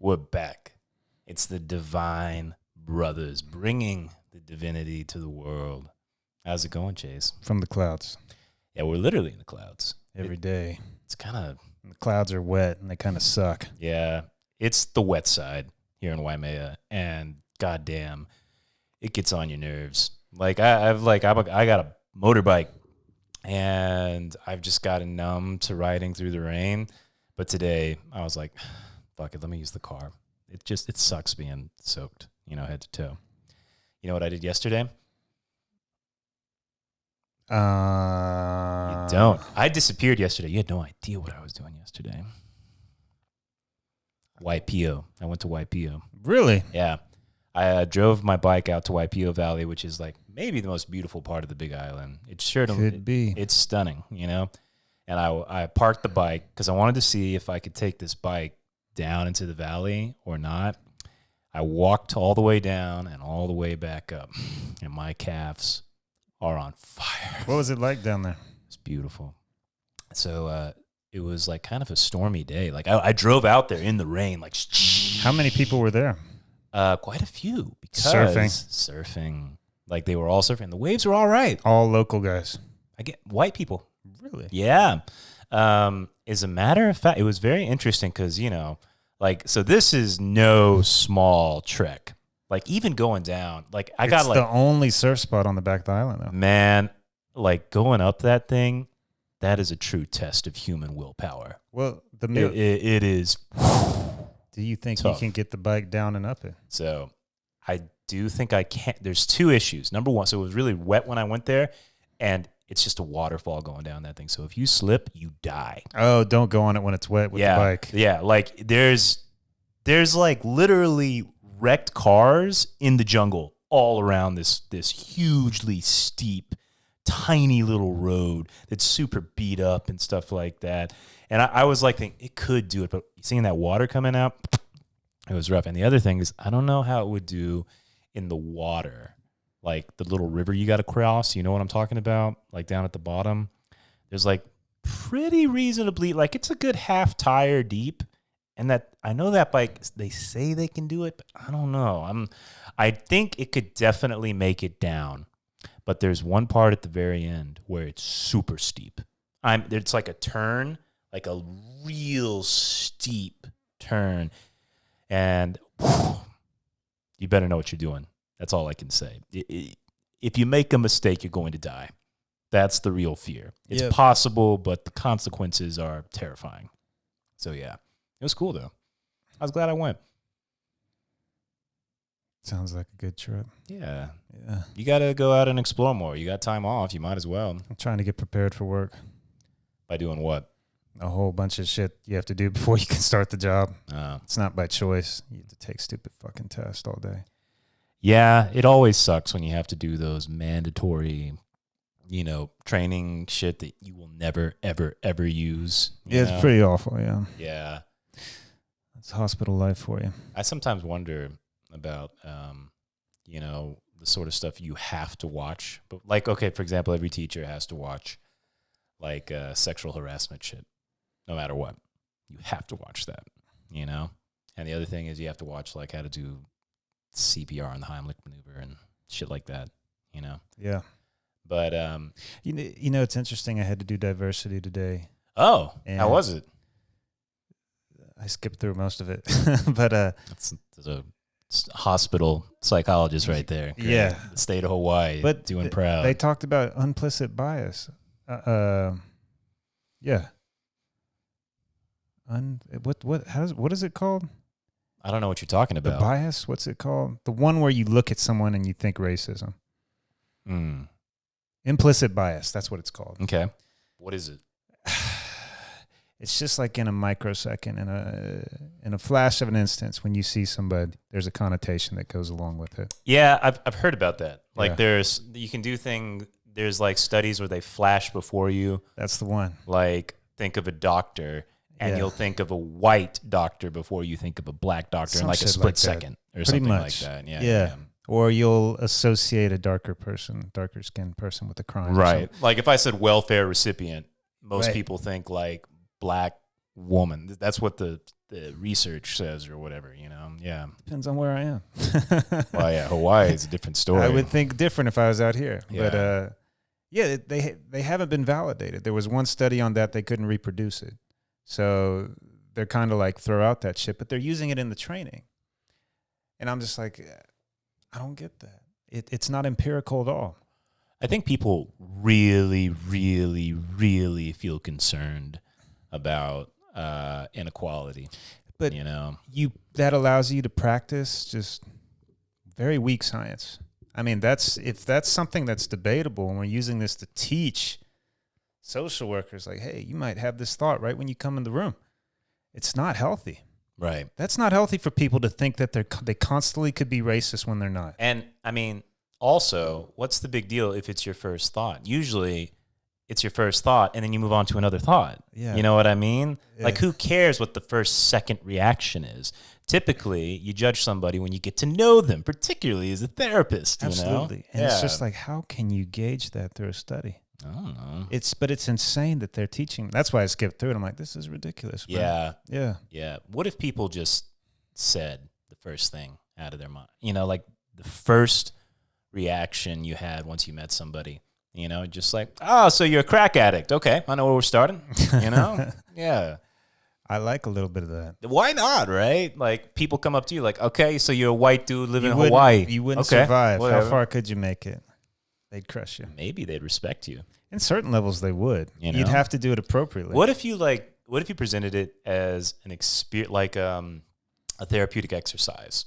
We're back. It's the Divine Brothers bringing the divinity to the world. How's it going, Chase? From the clouds. Yeah, we're literally in the clouds. Every day. It's kind of... The clouds are wet and they kind of suck. Yeah, it's the wet side here in Waipio, and goddamn, it gets on your nerves. Like, I got a motorbike, and I've just gotten numb to riding through the rain. But today, I was like, fuck it, let me use the car. It sucks being soaked, head to toe. You know what I did yesterday? You don't. I disappeared yesterday. You had no idea what I was doing yesterday. Waipio. I went to Waipio. Really? Yeah. I drove my bike out to Waipio Valley, which is like maybe the most beautiful part of the Big Island. It sure could be. It's stunning, And I parked the bike because I wanted to see if I could take this bike down into the valley or not. I walked all the way down and all the way back up, and my calves are on fire. What was it like down there? It's beautiful. So it was like kind of a stormy day. Like I drove out there in the rain. Like how many people were there? Quite a few. Because surfing. Like they were all surfing. The waves were all right. All local guys. I get white people. Really? Yeah. As a matter of fact, it was very interesting because, so this is no small trek. Like even going down, it's the only surf spot on the back of the island, though. Man, like going up that thing, that is a true test of human willpower. Well, it is. Do you think tough. You can get the bike down and up it? So I do think I can. There's two issues. Number one, so it was really wet when I went there, and it's just a waterfall going down that thing. So if you slip, you die. Oh, don't go on it when it's wet with the bike. Yeah, like there's like literally wrecked cars in the jungle all around this hugely steep, tiny little road that's super beat up and stuff like that. And I was like thinking it could do it, but seeing that water coming out, it was rough. And the other thing is I don't know how it would do in the water. Like the little river you got to cross, you know what I'm talking about? Like down at the bottom, there's like pretty reasonably, like it's a good half tire deep. And that I know that bike, they say they can do it, but I don't know. I think it could definitely make it down. But there's one part at the very end where it's super steep. It's like a turn, like a real steep turn. And you better know what you're doing. That's all I can say. If you make a mistake, you're going to die. That's the real fear. It's possible, but the consequences are terrifying. So, yeah. It was cool, though. I was glad I went. Sounds like a good trip. Yeah. You got to go out and explore more. You got time off. You might as well. I'm trying to get prepared for work. By doing what? A whole bunch of shit you have to do before you can start the job. It's not by choice. You have to take stupid fucking tests all day. Yeah, it always sucks when you have to do those mandatory, training shit that you will never, ever, ever use. Yeah, it's pretty awful, yeah. Yeah. It's hospital life for you. I sometimes wonder about, the sort of stuff you have to watch. But like, okay, for example, every teacher has to watch like sexual harassment shit, no matter what. You have to watch that, And the other thing is you have to watch like how to do CPR and the Heimlich maneuver and shit like that, Yeah. But it's interesting. I had to do diversity today. Oh, how was it? I skipped through most of it, but that's a hospital psychologist right there. Great. Yeah, the state of Hawaii, but doing proud. They talked about implicit bias. Yeah. What is it called? I don't know what you're talking about. The bias? What's it called? The one where you look at someone and you think racism. Implicit bias. That's what it's called. Okay. What is it? It's just like in a microsecond, in a flash of an instance, when you see somebody, there's a connotation that goes along with it. Yeah, I've heard about that. Like you can do things. There's like studies where they flash before you. That's the one. Like think of a doctor. And you'll think of a white doctor before you think of a black doctor in like a split second or something like that. Yeah. Or you'll associate a darker skinned person with a crime. Right. Like if I said welfare recipient, most people think like black woman. That's what the the research says or whatever, you know? Yeah. Depends on where I am. Well, yeah, Hawaii is a different story. I would think different if I was out here. Yeah. But yeah, they haven't been validated. There was one study on that, they couldn't reproduce it. So they're kind of like throw out that shit, but they're using it in the training. And I'm just like, I don't get that. It's not empirical at all. I think people really, really, really feel concerned about inequality. But you know, that allows you to practice just very weak science. I mean, if that's something that's debatable, and we're using this to teach social workers, like, hey, you might have this thought right when you come in the room. It's not healthy. right? That's not healthy for people to think that they constantly could be racist when they're not. And I mean, also, what's the big deal if it's your first thought? Usually, it's your first thought, and then you move on to another thought. Yeah. You know what I mean? Yeah. Like, who cares what the second reaction is? Typically, you judge somebody when you get to know them, particularly as a therapist. Absolutely. You know? And it's just like, how can you gauge that through a study? I don't know. But it's insane that they're teaching. That's why I skipped through it. I'm like, this is ridiculous. Bro. Yeah. Yeah. Yeah. What if people just said the first thing out of their mind? You know, like the first reaction you had once you met somebody, you know, just like, oh, so you're a crack addict. Okay. I know where we're starting, you know? Yeah. I like a little bit of that. Why not, right? Like, people come up to you like, okay, so you're a white dude living in wouldn't- Hawaii. You wouldn't Okay, survive. whatever. How far could you make it? They'd crush you. Maybe they'd respect you. In certain levels, they would. You know? You'd have to do it appropriately. What if you presented it as an experience, like a therapeutic exercise?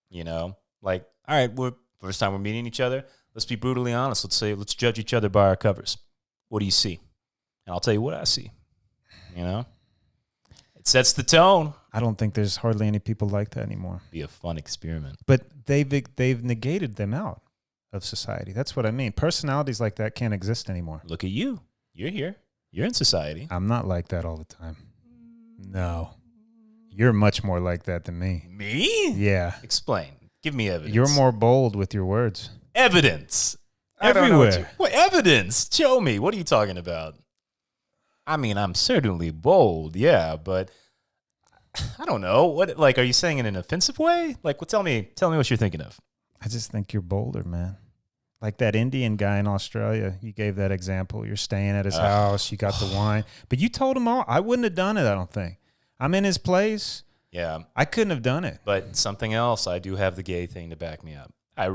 You know, like, all right, first time we're meeting each other. Let's be brutally honest. Let's judge each other by our covers. What do you see? And I'll tell you what I see. You know, it sets the tone. I don't think there's hardly any people like that anymore. Be a fun experiment. But they've negated them out of society. That's what I mean. Personalities like that can't exist anymore. Look at you. You're here. You're in society. I'm not like that all the time. No. You're much more like that than me. Me? Yeah. Explain. Give me evidence. You're more bold with your words. Evidence. Everywhere. What evidence? Show me. What are you talking about? I mean, I'm certainly bold, yeah, but I don't know. What, like, are you saying it in an offensive way? Like, well, tell me what you're thinking of. I just think you're bolder, man. Like that Indian guy in Australia, you gave that example. You're staying at his house, you got the wine. But you told him all. I wouldn't have done it, I don't think. I'm in his place. Yeah. I couldn't have done it. But something else, I do have the gay thing to back me up. I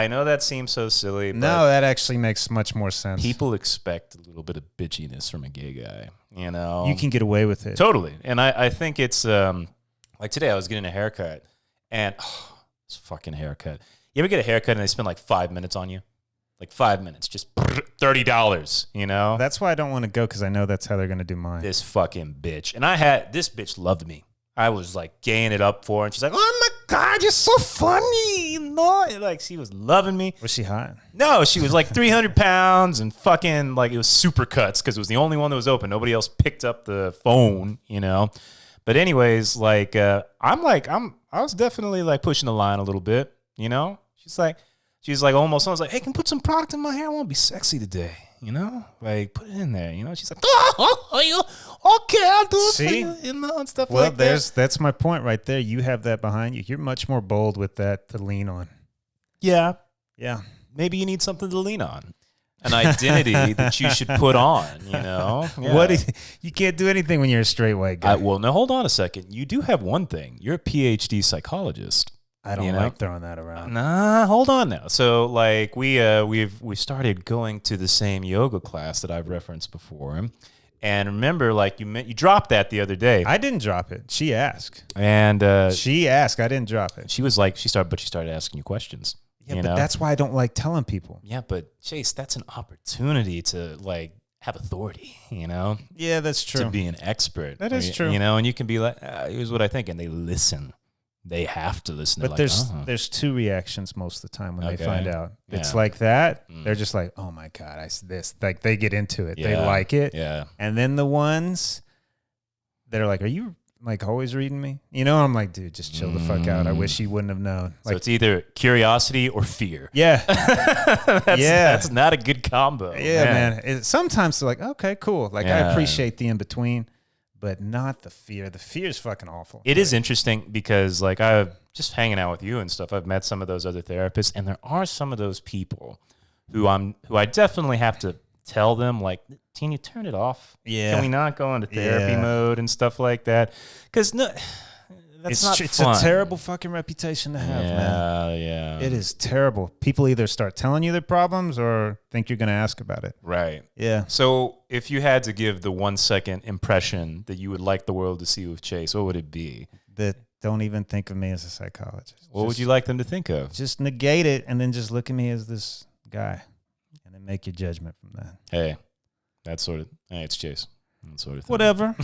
know that seems so silly, but No, that actually makes much more sense. people expect a little bit of bitchiness from a gay guy, you know? You can get away with it. Totally. And I think it's, like today I was getting a haircut, and this fucking haircut. You ever get a haircut and they spend like 5 minutes on you? Like 5 minutes, just $30, you know? That's why I don't want to go, because I know that's how they're going to do mine. This fucking bitch. And this bitch loved me. I was like gaying it up for her, and she's like, oh my God, you're so funny. You know? Like, she was loving me. Was she hot? No, she was like 300 pounds and fucking like, it was super cuts because it was the only one that was open. Nobody else picked up the phone, you know? But anyways, like, I was definitely like pushing the line a little bit, you know? She's like almost, I was like, hey, can you put some product in my hair? I want to be sexy today, you know? Like, put it in there, you know? She's like, okay, I'll do it See? for you, you know, and stuff Well, like that. that's my point right there. You have that behind you. You're much more bold with that to lean on. Yeah. Yeah. Maybe you need something to lean on. An identity that you should put on, you know? Yeah. You can't do anything when you're a straight white guy. Well, now hold on a second. You do have one thing. You're a PhD psychologist. I don't you know? like throwing that around. Nah, hold on now. So, like, we started going to the same yoga class that I've referenced before, and remember, like, you dropped that the other day, I didn't drop it. She asked. and She asked. I didn't drop it. she was like, she started asking you questions. Yeah, you but know? that's why I don't like telling people. Yeah, but Chase, that's an opportunity to like have authority, you know, Yeah, that's true. to be an expert. That is true. You know, and you can be like, here's what I think, and they listen. They have to listen. But They're there's two reactions most of the time when Okay. they find out. It's Yeah. like that. They're just like, oh my God, I see this. Like they get into it. They Yeah. like it. Yeah. And then the ones that are like, are you like always reading me? You know, I'm like, dude, just chill the fuck out. I wish you wouldn't have known. So Like, it's either curiosity or fear. yeah. That's not a good combo. Yeah, man. Sometimes they're like, okay, cool. Like I Yeah. appreciate the in between, but not the fear. The fear is fucking awful. It is interesting because, like, I've just hanging out with you and stuff. I've met some of those other therapists, and there are some of those people who I definitely have to tell them, like, can you turn it off? Yeah. Can we not go into therapy mode and stuff like that? Because that's not it's fun. a terrible fucking reputation to have, man. Yeah. It is terrible. People either start telling you their problems or think you're going to ask about it. Right. Yeah. So if you had to give the 1 second impression that you would like the world to see with Chase, what would it be? That don't even think of me as a psychologist. What would you like them to think of? Just negate it and then just look at me as this guy and then make your judgment from that. Hey, that's sort of, hey, it's Chase. That sort of thing. Whatever.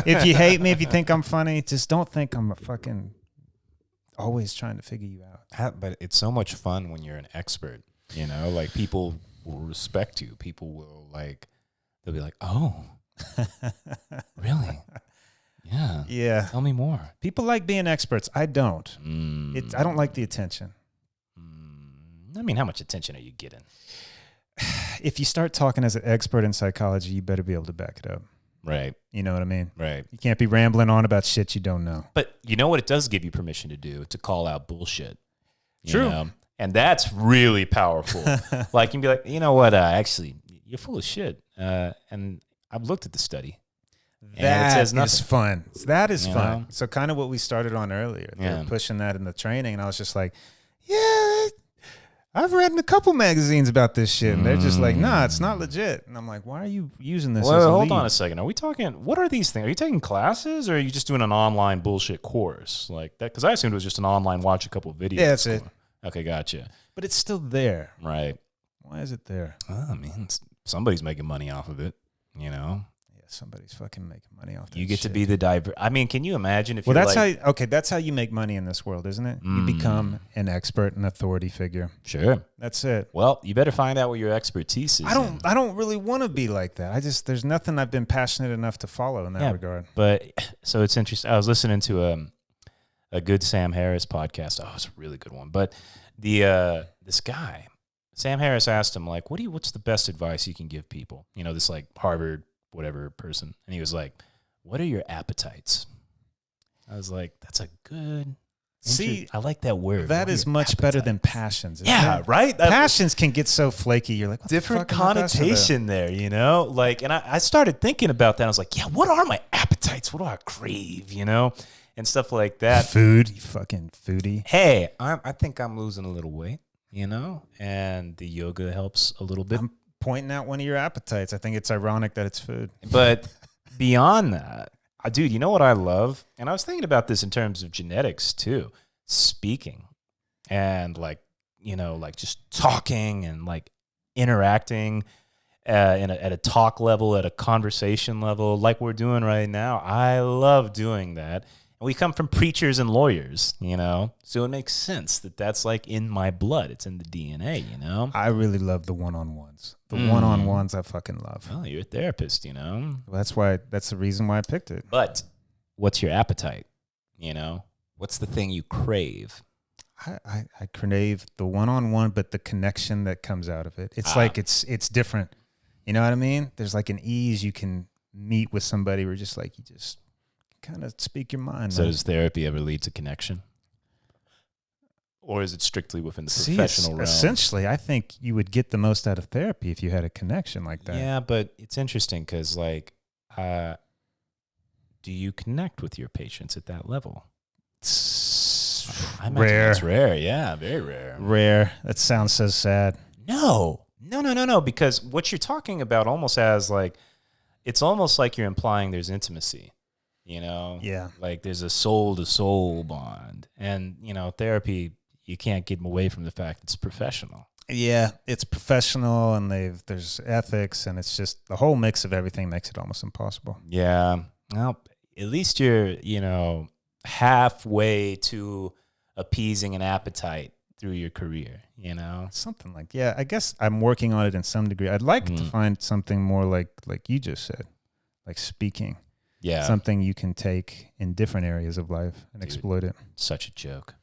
If you hate me, if you think I'm funny, just don't think I'm a fucking always trying to figure you out. But it's so much fun when you're an expert, you know, like people will respect you. People will they'll be like, oh, really? Yeah. Yeah. Tell me more. People like being experts. I don't. I don't like the attention. I mean, how much attention are you getting? If you start talking as an expert in psychology, you better be able to back it up. Right. You know what I mean? Right. You can't be rambling on about shit you don't know. But you know what it does give you permission to do? To call out bullshit. You True. know? And that's really powerful. Like, you can be like, you know what? Actually, you're full of shit. And I've looked at the study. That it says is nothing. fun. That is You fun. know? So kind of what we started on earlier. They Yeah. were pushing that in the training, and I was just like, yeah, I've read in a couple magazines about this shit. And they're just like, nah, it's not legit. And I'm like, why are you using this as a Well, hold lead? on a second. Are we talking, what are these things? Are you taking classes or are you just doing an online bullshit course like that? Because I assumed it was just an online watch a couple of videos. Yeah, that's it. Okay, gotcha. But it's still there. Right. Why is it there? Well, I mean, somebody's making money off of it, you know? Yeah, somebody's fucking making money off that You get to shit. be the diver. I mean, can you imagine if Well, you're that's like, that's how you make money in this world, isn't it? You become an expert, an authority figure. sure. That's it. Well, you better find out what your expertise is. I don't really want to be like that. There's nothing I've been passionate enough to follow in that regard. But so it's interesting. I was listening to a good Sam Harris podcast. Oh, it's a really good one. But this guy, Sam Harris, asked him like, what's the best advice you can give people? You know, this like Harvard whatever person, and he was like, "What are your appetites?" I was like, "That's a good." See, I like that word. That What are is your much better than appetites? passions. Yeah, right. Passions can get so flaky. You're like, what Different the fuck am I passionate about? connotation there, you know? Like, and I started thinking about that. I was like, yeah, what are my appetites? What do I crave, you know? And stuff like that. Food, you fucking foodie. Hey, I think I'm losing a little weight, you know? And the yoga helps a little bit. I'm pointing out one of your appetites. I think it's ironic that it's food. But beyond that, dude, you know what I love? And I was thinking about this in terms of genetics too. Speaking and like, you know, like just talking and like interacting at a talk level, at a conversation level, like we're doing right now. I love doing that. And we come from preachers and lawyers, you know, so it makes sense that that's like in my blood. It's in the DNA, you know. I really love the one-on-ones. The one-on-ones I fucking love. Well, you're a therapist, you know. That's the reason why I picked it. But what's your appetite? You know, what's the thing you crave? I crave the one-on-one, but the connection that comes out of it. It's like it's different. You know what I mean? There's like an ease you can meet with somebody where just like you just kind of speak your mind. So man. does therapy ever lead to connection? Or is it strictly within the professional realm? Essentially, I think you would get the most out of therapy if you had a connection like that. Yeah, but it's interesting because, like, do you connect with your patients at that level? I imagine Rare. It's rare, yeah, very rare. Rare. That sounds so sad. No, because what you're talking about almost has, like, it's almost like you're implying there's intimacy, you know? Yeah. Like, there's a soul-to-soul bond. And, you know, therapy, you can't get away from the fact it's professional. Yeah, it's professional and there's ethics and it's just the whole mix of everything makes it almost impossible. Yeah. Well, at least you're, you know, halfway to appeasing an appetite through your career, you know? Something like, yeah, I guess I'm working on it in some degree. I'd like to find something more like you just said, like speaking. Yeah. Something you can take in different areas of life and exploit it. Such a joke.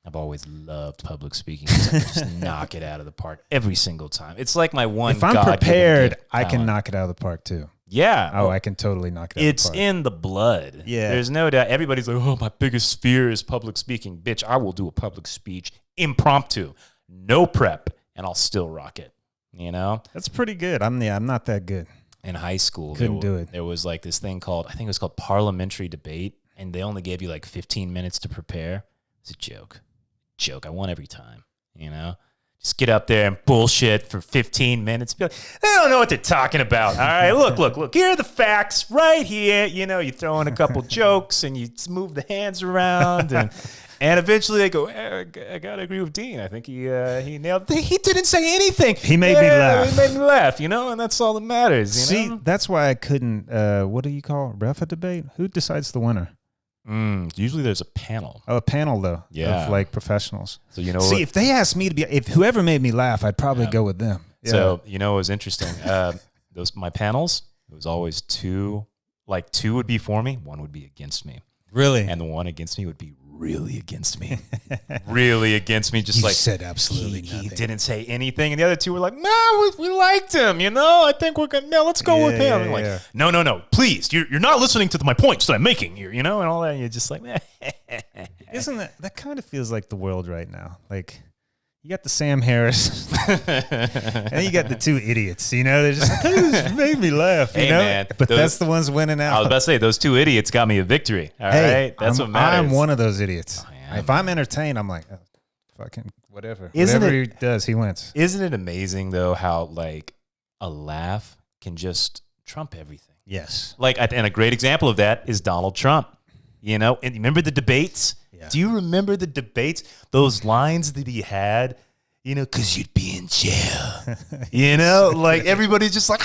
I've always loved public speaking. I just knock it out of the park every single time. It's like my one. If I'm God-given prepared, gift I can talent. knock it out of the park too. Yeah. Oh, I can totally knock it out of the It's park. in the blood. Yeah. There's no doubt. Everybody's like, oh, my biggest fear is public speaking. Bitch, I will do a public speech impromptu, no prep, and I'll still rock it. You know? That's pretty good. I'm not that good. In high school, Couldn't do it. There was like this thing called, I think it was called parliamentary debate, and they only gave you like 15 minutes to prepare. It's a joke. I won every time, you know? Just get up there and bullshit for 15 minutes. Be like, they don't know what they're talking about. All right, look. Here are the facts right here. You know, you throw in a couple jokes and you move the hands around, and eventually they go, I gotta agree with Dean. I think he nailed it. He didn't say anything. He made me laugh. He made me laugh, you know, and that's all that matters. You See, know? that's why I couldn't. What do you call ref a debate? Who decides the winner? Usually there's a panel. Oh, a panel though. Yeah. Of like professionals. So you know. See, if they asked me to be, if whoever made me laugh, I'd probably go with them. Yeah. So you know, it was interesting. My panels. It was always two. Like two would be for me, one would be against me. Really? And the one against me would be really against me. Really against me. Just You like said absolutely he nothing. didn't say anything. And the other two were like, no, we liked him, you know? I think we're good. No, let's go with him. Yeah, And like, yeah. no, please. You're not listening to my points that I'm making here, you know? And all that. And you're just like, Isn't that kind of feels like the world right now? Like, you got the Sam Harris, and then you got the two idiots. You know, they're just like, "Hey, this made me laugh." You Hey, know, man, but those- that's the ones winning out. I was about to say, those two idiots got me a victory. All Hey, right? That's I'm, what matters. I'm one of those idiots. Oh, yeah, If I'm entertained, I'm like, oh, fucking whatever. Isn't Whatever it- he does, he wins. Isn't it amazing, though, how, like, a laugh can just trump everything? Yes. Like, and a great example of that is Donald Trump. You know, and remember the debates? Yeah. Do you remember the debates? Those lines that he had, you know, because you'd be in jail. You know, like everybody's just like,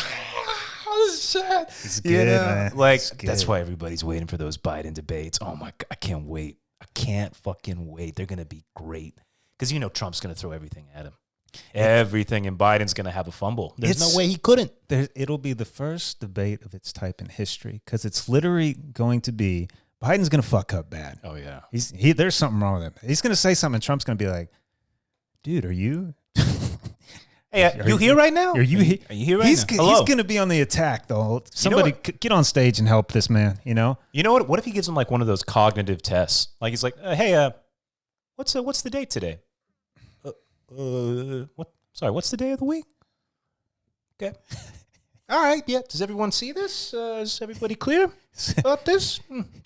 oh, shit. It's You good, know? man. Like, It's good. that's why everybody's waiting for those Biden debates. Oh, my God. I can't wait. I can't fucking wait. They're going to be great. Because, you know, Trump's going to throw everything at him. Everything, and Biden's going to have a fumble. There's no way he couldn't. It'll be the first debate of its type in history because it's literally going to be Biden's going to fuck up bad. Oh, yeah. There's something wrong with him. He's going to say something, and Trump's going to be like, "Dude, are you? Hey, you here right now? Are you here? Are you here right He's now? Hello. he's going to be on the attack though. Somebody get on stage and help this man. You know? You know what? What if he gives him like one of those cognitive tests? Like he's like, hey, what's the date today? What? Sorry, what's the day of the week? Okay. All right. Yeah. Does everyone see this? Is everybody clear about this?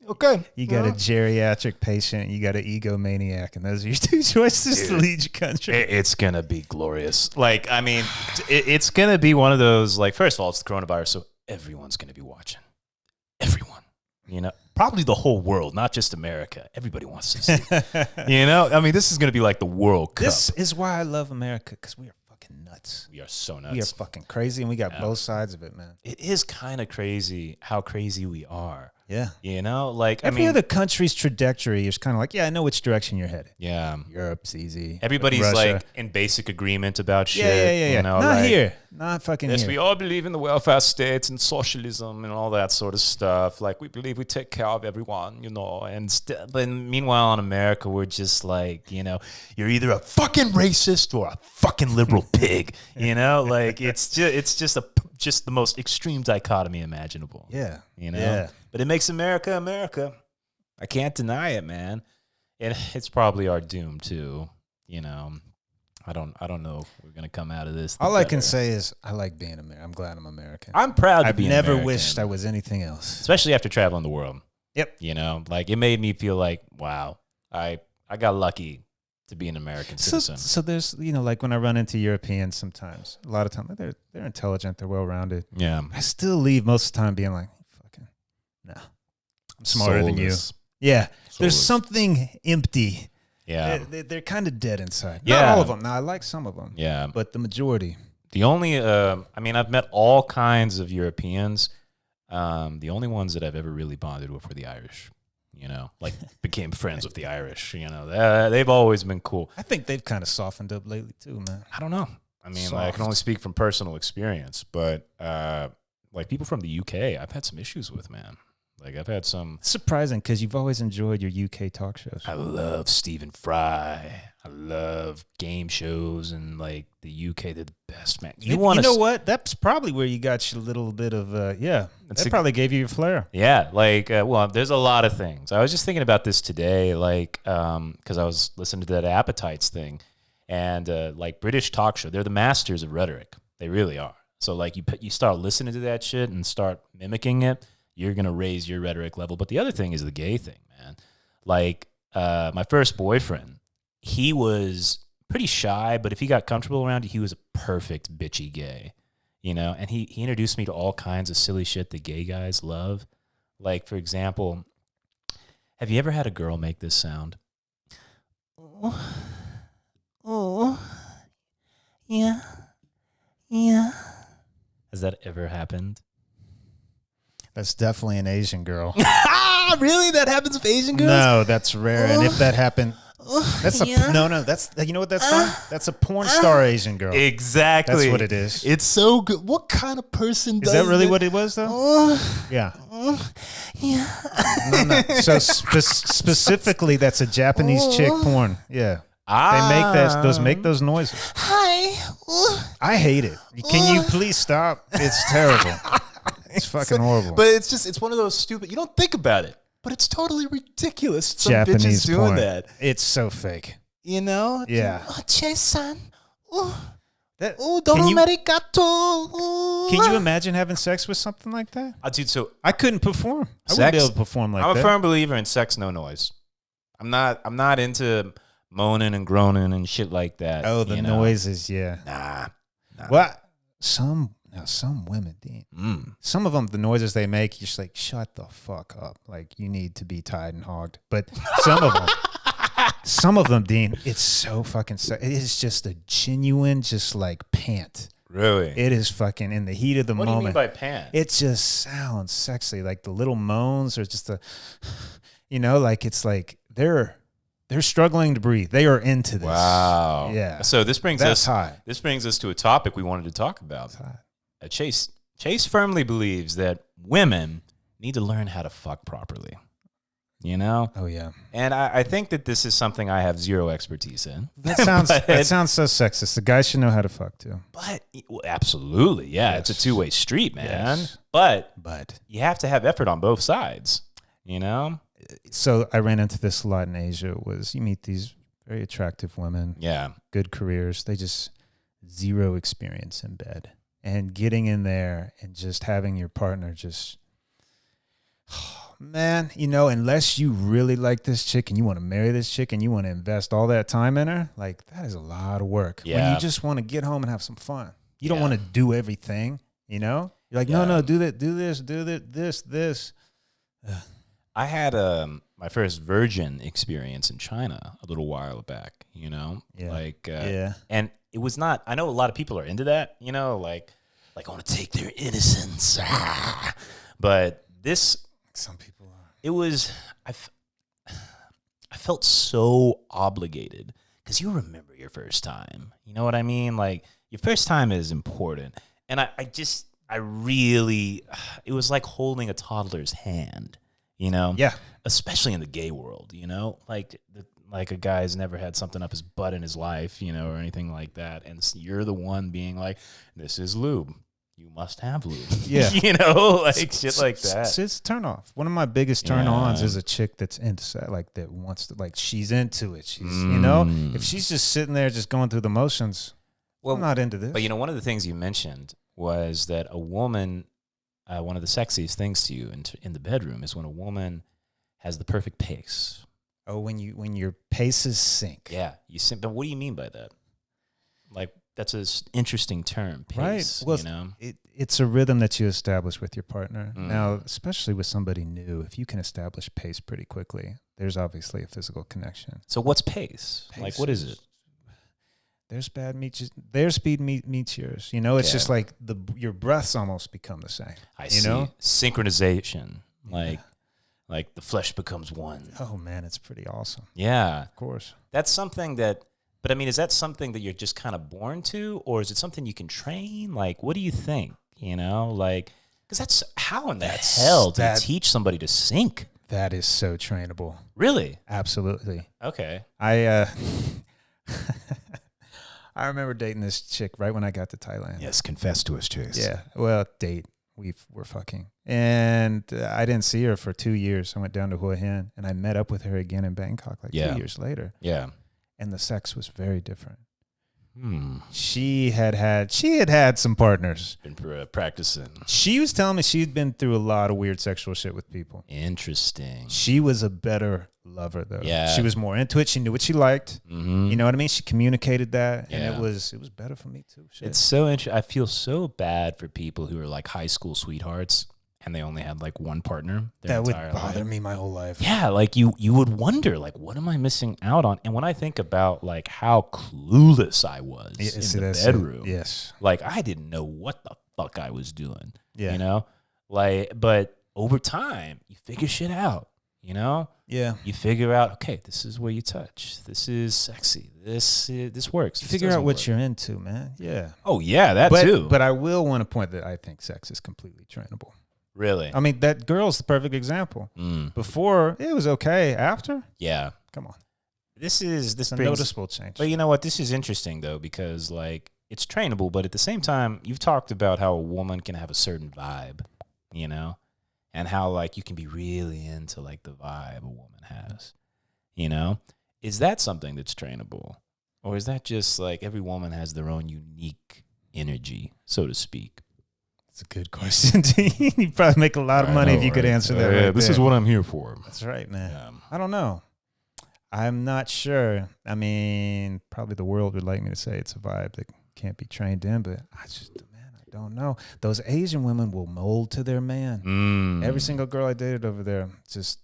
Okay. You got a geriatric patient, you got an egomaniac, and those are your two choices to lead your country. It's gonna be glorious. Like, I mean, it's gonna be one of those. Like, first of all, it's the coronavirus, so everyone's gonna be watching. Everyone. You know, probably the whole world, not just America. Everybody wants to see. You know, I mean, this is going to be like the World Cup. This is why I love America, because we are fucking nuts. We are so nuts. We are fucking crazy, and we got both sides of it, man. It is kind of crazy how crazy we are. Yeah. You know, like, Every other country's trajectory is kind of like, yeah, I know which direction you're headed. yeah. Europe's easy. Everybody's Russia. like in basic agreement about shit. Yeah. You know, Not like, here. Not fucking yes, here. we all believe in the welfare states and socialism and all that sort of stuff. Like, we believe we take care of everyone, you know. And then meanwhile, in America, we're just like, you know, you're either a fucking racist or a fucking liberal pig. You know, like it's just the most extreme dichotomy imaginable. Yeah. You know, Yeah. but it makes America America. I can't deny it, man. And it's probably our doom too. You know. I don't know if we're gonna come out of this. All I can say is I like being American. I'm glad I'm American. I'm proud to I've be an never American, wished I was anything else. especially after traveling the world. Yep. You know, like it made me feel like, wow, I got lucky to be an American citizen. So there's, you know, like when I run into Europeans sometimes, a lot of times they're intelligent, they're well-rounded. Yeah. I still leave most of the time being like, fucking, no, I'm smarter than you. Soulless. Yeah. There's Soulless. something empty. Yeah. They're kind of dead inside. Yeah. Not all of them. Now, I like some of them. Yeah. But the majority. The only, I mean, I've met all kinds of Europeans. The only ones that I've ever really bonded with were the Irish. You know, like became friends with the Irish. You know, they've always been cool. I think they've kind of softened up lately too, man. I don't know. I mean, like, I can only speak from personal experience, but like people from the UK, I've had some issues with, man. Like I've had some. Surprising, because you've always enjoyed your UK talk shows. I love Stephen Fry. I love game shows and like the UK. They're the best, man. You know what? That's probably where you got your little bit of That probably gave you your flair. Yeah, like well, there's a lot of things. I was just thinking about this today, like because I was listening to that appetites thing, and like British talk show, they're the masters of rhetoric. They really are. So like you start listening to that shit and start mimicking it, you're gonna raise your rhetoric level. But the other thing is the gay thing, man. Like my first boyfriend, he was pretty shy, but if he got comfortable around you, he was a perfect bitchy gay, you know? And he introduced me to all kinds of silly shit that gay guys love. Like, for example, have you ever had a girl make this sound? Oh, yeah, yeah. Has that ever happened? That's definitely an Asian girl. Really? That happens with Asian girls? No, that's rare. And if that happened, that's no. That's you know what that's from? That's a porn star Asian girl. Exactly. That's what it is. It's so good. What kind of person does that? Is that really what it was, though? Yeah. Yeah. No. So specifically, that's a Japanese chick porn. Yeah. They make those noises. Hi. I hate it. Can you please stop? It's terrible. It's fucking horrible. But it's one of those stupid. You don't think about it, but it's totally ridiculous. Some Japanese bitches doing porn. that. It's so fake. You know? Yeah. Che-san. Can you imagine having sex with something like that? Dude, so I couldn't perform. I wouldn't be able to perform like that. I'm a firm believer in sex, no noise. I'm not into moaning and groaning and shit like that. Oh, the noises, yeah. Nah. Well, some women, Dean. Some of them, the noises they make, you're just like, shut the fuck up. Like, you need to be tied and hogged. But some of them, Dean, it's so fucking, it is just a genuine, just like pant. Really? It is fucking in the heat of the moment. What do you mean by pant? It just sounds sexy. Like the little moans or just like it's like they're struggling to breathe. They are into this. Wow. Yeah. So this brings That's high. This brings us to a topic we wanted to talk about. Chase firmly believes that women need to learn how to fuck properly. You know? Oh yeah. And I think that this is something I have zero expertise in. That sounds so sexist. The guys should know how to fuck too. But absolutely, yeah. Yes. It's a two-way street, man. Yes. But you you have to have effort on both sides. You know? So I ran into this a lot in Asia. Was you meet these very attractive women, good careers. They just zero experience in bed, and getting in there and just having your partner just, man, unless you really like this chick and you want to marry this chick and you want to invest all that time in her, like that is a lot of work. Yeah. When you just want to get home and have some fun, you don't want to do everything. You're like, no, do that, do this. I had my first virgin experience in China a little while back, and it was not, I know a lot of people are into that, like I want to take their innocence, but some people are. It was, I felt so obligated because you remember your first time, you know what I mean? Like your first time is important. And I really, it was like holding a toddler's hand. Yeah, especially in the gay world, like a guy's never had something up his butt in his life, or anything like that, and you're the one being like, "This is lube, you must have lube," yeah, like shit like that. It's a turn off. One of my biggest turn ons is a chick that's into like that wants to, like she's into it. She's if she's just sitting there just going through the motions, I'm not into this. But one of the things you mentioned was that a woman. One of the sexiest things to you in the bedroom is when a woman has the perfect pace. Oh, when your paces sync. Yeah, you sync. But what do you mean by that? Like that's an interesting term, pace. Right. Well, it's a rhythm that you establish with your partner. Now, especially with somebody new, if you can establish pace pretty quickly, there's obviously a physical connection. So what's pace? Like what is it? Their speed meets yours. It's just like your breaths almost become the same. I see. Synchronization, like the flesh becomes one. Oh man, it's pretty awesome. Yeah, of course. That's something that. But I mean, is that something that you're just kind of born to, or is it something you can train? Like, what do you think? Like, Because that's how in the hell do you teach somebody to sink? That is so trainable. Really? Absolutely. Okay. I remember dating this chick right when I got to Thailand. Yes, confess to us, Chase. Yeah. Well, date. We're fucking. And I didn't see her for 2 years. I went down to Hua Hin and I met up with her again in Bangkok 2 years later. Yeah. And the sex was very different. She had some partners. Been practicing. She was telling me she'd been through a lot of weird sexual shit with people. Interesting. She was a better lover though. Yeah. She was more into it. She knew what she liked. You know what I mean? She communicated that, and it was better for me too. Shit. It's so interesting. I feel so bad for people who are like high school sweethearts and they only had like one partner. That would bother me my whole life. Yeah, like you would wonder, like, what am I missing out on? And when I think about like how clueless I was in the bedroom, like I didn't know what the fuck I was doing. Yeah, you know, like, but over time you figure shit out. You know, you figure out, okay, this is where you touch. This is sexy. This works. You figure out what you're into, man. Yeah. Oh yeah, that too. But I will want to point that I think sex is completely trainable. Really? I mean, that girl's the perfect example. Before, it was okay. After? Yeah. Come on. This brings a noticeable change. But you know what? This is interesting, though, because, like, it's trainable, but at the same time, you've talked about how a woman can have a certain vibe, you know? And how, like, you can be really into, like, the vibe a woman has, you know? Is that something that's trainable? Or is that just, like, every woman has their own unique energy, so to speak? It's a good question. You'd probably make a lot of money if you could answer that. Yeah, this is what I'm here for. That's right, man. Yeah. I don't know. I'm not sure. I mean, probably the world would like me to say it's a vibe that can't be trained in, but I don't know. Those Asian women will mold to their man. Every single girl I dated over there just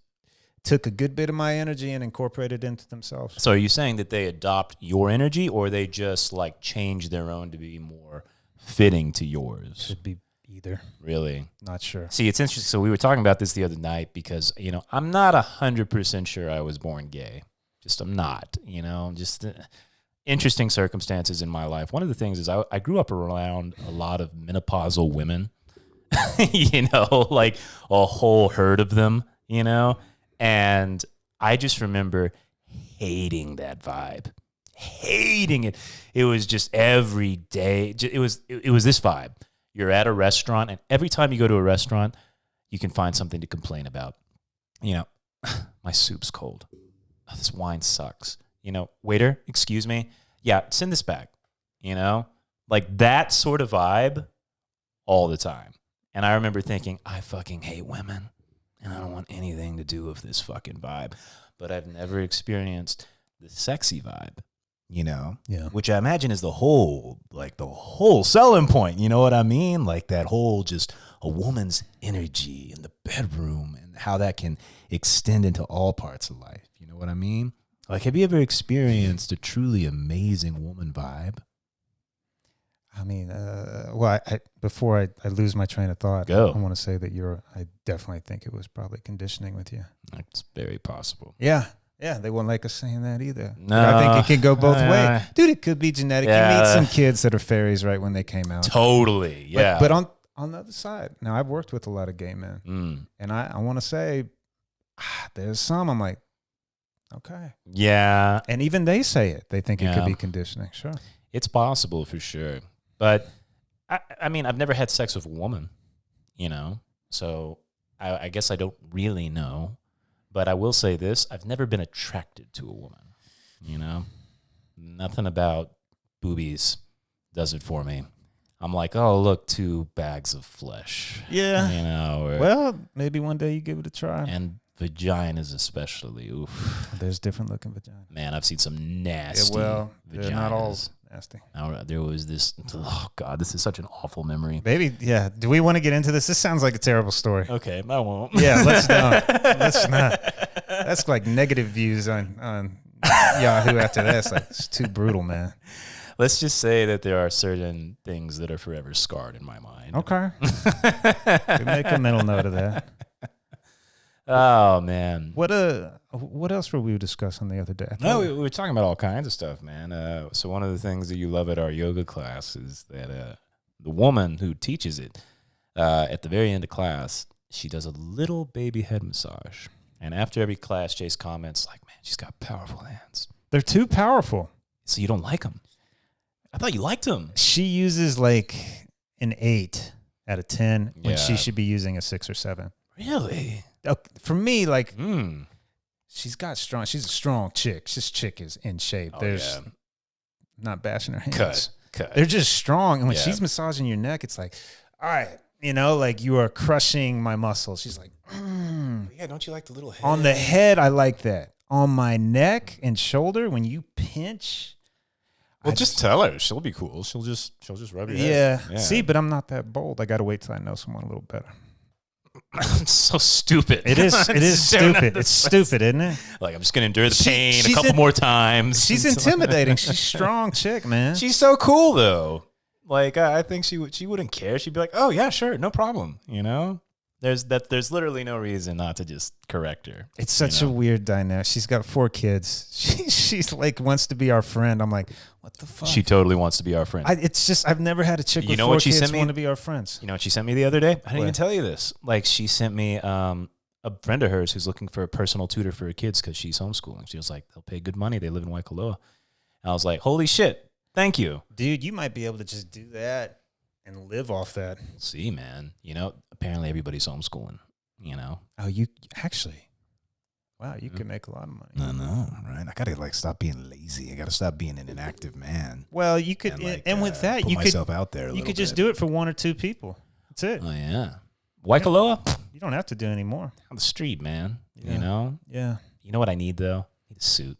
took a good bit of my energy and incorporated it into themselves. So are you saying that they adopt your energy, or they just like change their own to be more fitting to yours? Could be either. Really? Not sure. See, it's interesting. So we were talking about this the other night because, you know, I'm not 100% sure I was born gay. Just I'm not, you know, just interesting circumstances in my life. One of the things is I grew up around a lot of menopausal women, you know, like a whole herd of them, you know, and I just remember hating that vibe, hating it. It was just every day. It was this vibe. You're at a restaurant, and every time you go to a restaurant, you can find something to complain about. You know, my soup's cold. Oh, this wine sucks. You know, waiter, excuse me. Yeah, send this back. You know, like that sort of vibe all the time. And I remember thinking, I fucking hate women, and I don't want anything to do with this fucking vibe. But I've never experienced the sexy vibe. You know, which I imagine is the whole selling point. You know what I mean? Like that whole just a woman's energy in the bedroom and how that can extend into all parts of life. You know what I mean? Like, have you ever experienced a truly amazing woman vibe? I mean, before I lose my train of thought, I want to say that I definitely think it was probably conditioning with you. It's very possible. Yeah. Yeah, they wouldn't like us saying that either. No, but I think it could go both ways. Dude, it could be genetic. You meet some kids that are fairies right when they came out. Totally, yeah. But on the other side, now I've worked with a lot of gay men. And I want to say, there's some I'm like, okay. Yeah. And even they say it. They think it could be conditioning. Sure. It's possible for sure. But, I mean, I've never had sex with a woman, you know. So I guess I don't really know. But I will say this, I've never been attracted to a woman, you know? Nothing about boobies does it for me. I'm like, oh, look, 2 bags of flesh. Yeah. You know? Well, maybe one day you give it a try. And vaginas especially. Oof. There's different looking vaginas. Man, I've seen some nasty vaginas. They're not all nasty. Now, there was this, oh, God, this is such an awful memory. Baby, yeah. Do we want to get into this? This sounds like a terrible story. Okay, I won't. Yeah, let's not. Let's not. That's like negative views on Yahoo after that. It's like, it's too brutal, man. Let's just say that there are certain things that are forever scarred in my mind. Okay. Make a mental note of that. Oh, man. What else were we discussing the other day? No, we were talking about all kinds of stuff, man. So one of the things that you love at our yoga class is that the woman who teaches it, At the very end of class, she does a little baby head massage. And after every class, Jace comments like, man, she's got powerful hands. They're too powerful. So you don't like them? I thought you liked them. She uses like an 8 out of 10 when she Yeah. should be using a 6 or 7. Really? For me, like, Mm. she's got strong. She's a strong chick. This chick is in shape. Oh, There's yeah. not bashing her hands. Cut. They're just strong. And when Yeah. she's massaging your neck, it's like, all right, you know, like you are crushing my muscles. She's like, Yeah, don't you like the little head? on the head, I like that. On my neck and shoulder, when you pinch. Well, just tell her. She'll be cool. She'll just rub your Yeah. head. See, but I'm not that bold. I got to wait till I know someone a little better. It's so stupid. It is. It is stupid. It's stupid, isn't it? Like, I'm just gonna endure the She- pain a she's couple in- more times. She's intimidating. She's a strong chick, man. She's so cool though. Like, I think she wouldn't care. She'd be like, oh yeah, sure, no problem. You know, there's literally no reason not to just correct her. It's such a weird dynamic. She's got 4 kids. She's like wants to be our friend. I'm like, what the fuck? She totally wants to be our friend. It's just I've never had a chick with know 4 what she kids sent me? want to be our friends. You know what she sent me the other day? I didn't even What? tell you this. Like, she sent me a friend of hers who's looking for a personal tutor for her kids because she's homeschooling. She was like, they'll pay good money. They live in Waikoloa. And I was like, holy shit, thank you. Dude, you might be able to just do that and live off that. We'll see, man. You know, apparently everybody's homeschooling, you know? Oh, you actually. Wow, you could make a lot of money. I know, right? I gotta like stop being lazy. I gotta stop being an inactive man. Well, you could, and with that, put you could myself out there. you could just do it for 1 or 2 people. That's it. Oh, yeah. Waikoloa? You don't have to do any more. On the street, man. Yeah. You know? Yeah. You know what I need, though? I need a suit.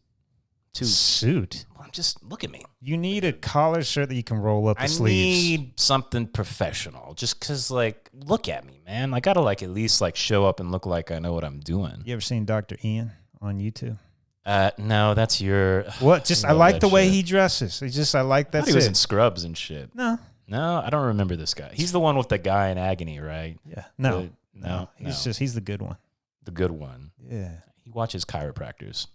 Suit. Well, just look at me. You need a collar shirt that you can roll up the I sleeves. need something professional. Just because, like, look at me, man. I got to, like, at least, like, show up and look like I know what I'm doing. You ever seen Dr. Ian on YouTube? No, that's your... What? Just I love like that the way shit. he dresses. It's just I like I that. thought he was in Scrubs and shit. No. No, I don't remember this guy. He's the one with the guy in agony, right? Yeah. No. No. He's the good one. The good one. Yeah. He watches chiropractors.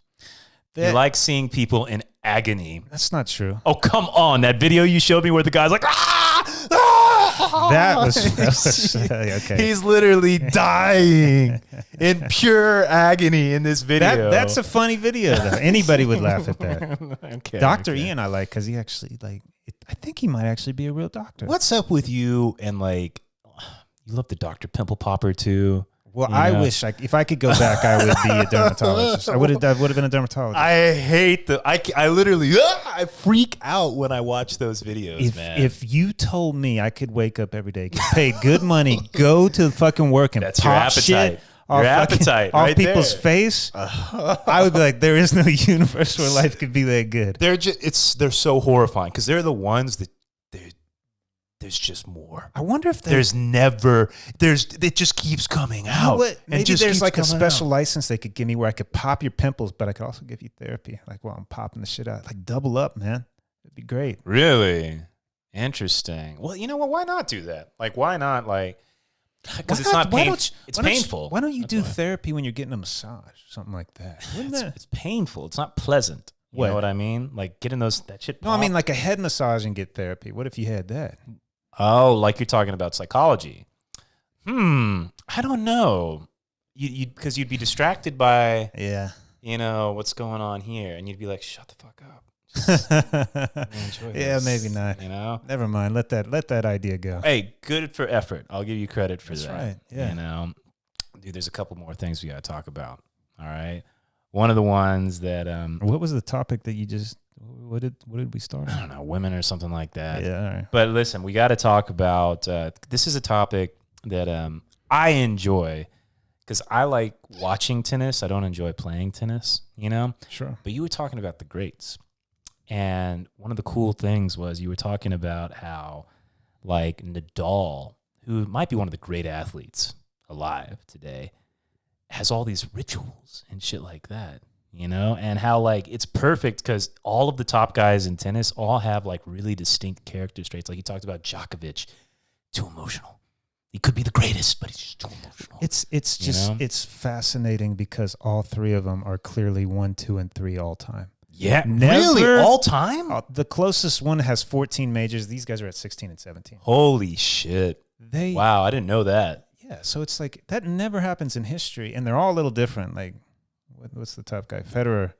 That- He likes seeing people in agony. That's not true. Oh, come on. That video you showed me where the guy's like, ah! Ah! That was okay. He's literally dying in pure agony in this video. That's a funny video though. Anybody would laugh at that. Okay, Dr. okay. Ian I like because he actually I think he might actually be a real doctor. What's up with you and like, you love the Dr. Pimple Popper too? Well, You I know? wish if I could go back, I would be a dermatologist. I would have been a dermatologist. I hate I literally, I freak out when I watch those videos, man. If you told me I could wake up every day, get paid good money, go to fucking work and That's your pop appetite. shit off, Your appetite off right people's there. face, I would be like, there is no universe where life could be that good. They're so horrifying because they're the ones that there's just more. I wonder if It just keeps coming out. Maybe just there's keeps like a coming special out. license they could give me where I could pop your pimples, but I could also give you therapy. Like, well, I'm popping the shit out. Like, double up, man. It'd be great. Really interesting. Well, you know what? Why not do that? Like, why not? Like, because it's not painful. It's painful. Why don't you That's do why. therapy when you're getting a massage, something like that? Wouldn't that? It's painful. It's not pleasant. You What? know what I mean? Like getting that shit. No, I mean popped. like a head massage and get therapy. What if you had that? Oh, like you're talking about psychology. I don't know. Because you'd be distracted by, Yeah. what's going on here, and you'd be like, shut the fuck up. Just enjoy Yeah, this, maybe not. You know. Never mind. Let that idea go. Hey, good for effort. I'll give you credit for That's that. right, yeah. Dude, there's a couple more things we got to talk about. All right. One of the ones that What was the topic that you just? What did we start? I don't know, women or something like that. Yeah. All right. But listen, we got to talk about. This is a topic that I enjoy because I like watching tennis. I don't enjoy playing tennis. Sure. But you were talking about the greats. And one of the cool things was you were talking about how, like, Nadal, who might be one of the great athletes alive today, has all these rituals and shit like that, and how, like, it's perfect because all of the top guys in tennis all have, like, really distinct character traits. Like, he talked about Djokovic, too emotional. He could be the greatest, but he's just too emotional. It's just it's fascinating because all 3 of them are clearly 1, 2, and 3 all time. Yeah, Never- really? All time? The closest one has 14 majors. These guys are at 16 and 17. Holy shit. Wow, I didn't know that. Yeah, so it's like that never happens in history, and they're all a little different. Like, what's the top guy? Federer.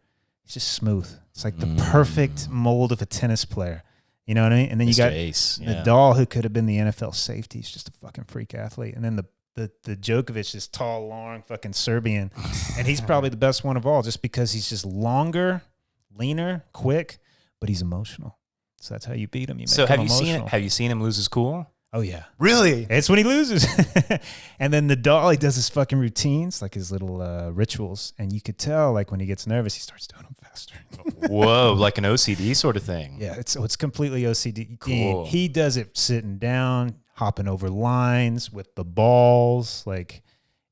He's just smooth. It's like the perfect mold of a tennis player. You know what I mean? And then you got Ace, Nadal, who could have been the NFL safety. He's just a fucking freak athlete. And then the Djokovic is tall, long, fucking Serbian, and he's probably the best one of all, just because he's just longer, leaner, quick, but he's emotional. So that's how you beat him. So have you seen him lose his cool? Oh, yeah. Really? It's when he loses. And then Nadal, he does his fucking routines, like his little rituals. And you could tell, like, when he gets nervous, he starts doing them faster. Whoa, like an OCD sort of thing. Yeah, it's completely OCD. Cool. He does it sitting down, hopping over lines with the balls. Like,